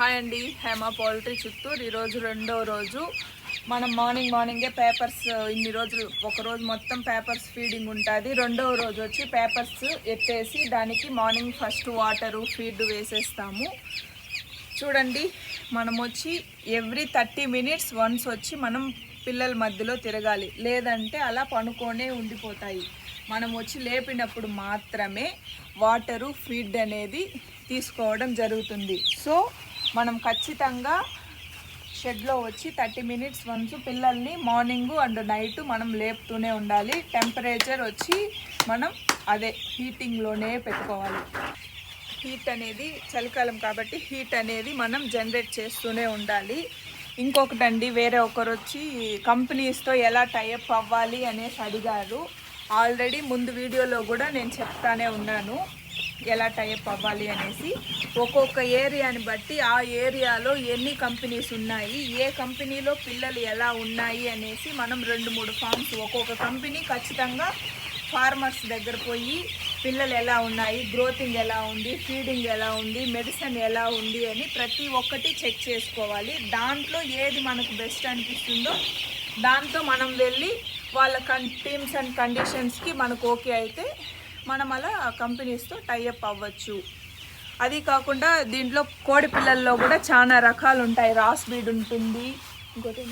Hi అండి, Hema poultry Chittoor. ఈరోజు రెండో రోజు. మనం మార్నింగే పేపర్స్ ఇన్ని రోజులు ఒక రోజు మొత్తం పేపర్స్ ఫీడింగ్ ఉంటుంది. రెండవ రోజు వచ్చి పేపర్స్ ఎత్తేసి దానికి మార్నింగ్ ఫస్ట్ వాటరు ఫీడ్ వేసేస్తాము. చూడండి, మనం వచ్చి ఎవ్రీ 30 minutes వన్స్ వచ్చి మనం పిల్లల మధ్యలో తిరగాలి, లేదంటే అలా పనుకొనే ఉండిపోతాయి. మనం వచ్చి లేపినప్పుడు మాత్రమే వాటరు ఫీడ్ అనేది తీసుకోవడం జరుగుతుంది. సో మనం ఖచ్చితంగా షెడ్లో వచ్చి 30 minutes వన్స్ పిల్లల్ని మార్నింగు అండ్ నైట్ మనం లేపుతూనే ఉండాలి. టెంపరేచర్ వచ్చి మనం అదే హీటింగ్లోనే పెట్టుకోవాలి. హీట్ అనేది చలికాలం కాబట్టి హీట్ అనేది మనం జనరేట్ చేస్తూనే ఉండాలి. ఇంకొకటండి, వేరే ఒకరు వచ్చి కంపెనీస్తో ఎలా టైఅప్ అవ్వాలి అనేసి అడిగారు. ఆల్రెడీ ముందు వీడియోలో కూడా నేను చెప్తానే ఉన్నాను ఎలా టైఅప్ అవ్వాలి అనేసి. ఒక్కొక్క ఏరియాని బట్టి ఆ ఏరియాలో ఎన్ని కంపెనీస్ ఉన్నాయి, ఏ కంపెనీలో పిల్లలు ఎలా ఉన్నాయి అనేసి మనం 2-3 ఫామ్స్, ఒక్కొక్క కంపెనీ ఖచ్చితంగా ఫార్మర్స్ దగ్గర పోయి పిల్లలు ఎలా ఉన్నాయి, గ్రోతింగ్ ఎలా ఉంది, ఫీడింగ్ ఎలా ఉంది, మెడిసిన్ ఎలా ఉంది అని ప్రతి ఒక్కటి చెక్ చేసుకోవాలి. దాంట్లో ఏది మనకు బెస్ట్ అనిపిస్తుందో దాంతో మనం వెళ్ళి వాళ్ళ టర్మ్స్ అండ్ కండిషన్స్కి మనకు ఓకే అయితే మనం అలా కంపెనీస్తో టైఅప్ అవ్వచ్చు. అది కాకుండా దీంట్లో కోడి పిల్లల్లో కూడా చాలా రకాలు ఉంటాయి. రాస్ బీడ్ ఉంటుంది, ఇంకోటి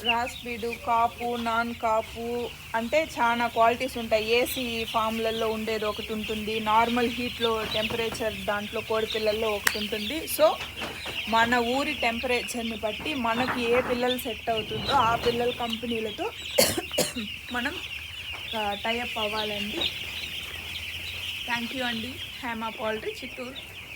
రాస్ బీడు, కాపు, నాన్ కాపు అంటే చాలా క్వాలిటీస్ ఉంటాయి. ఏసీ ఫామ్లలో ఉండేది ఒకటి ఉంటుంది, నార్మల్ హీట్లో టెంపరేచర్ దాంట్లో కోడి పిల్లల్లో ఒకటి ఉంటుంది. సో మన ఊరి టెంపరేచర్ని బట్టి మనకి ఏ పిల్లలు సెట్ అవుతుందో ఆ పిల్లల కంపెనీలతో మనం టైఅప్ అవ్వాలండి. థ్యాంక్ యూ అండి. హేమ పౌల్ట్రీ చిత్తూరు.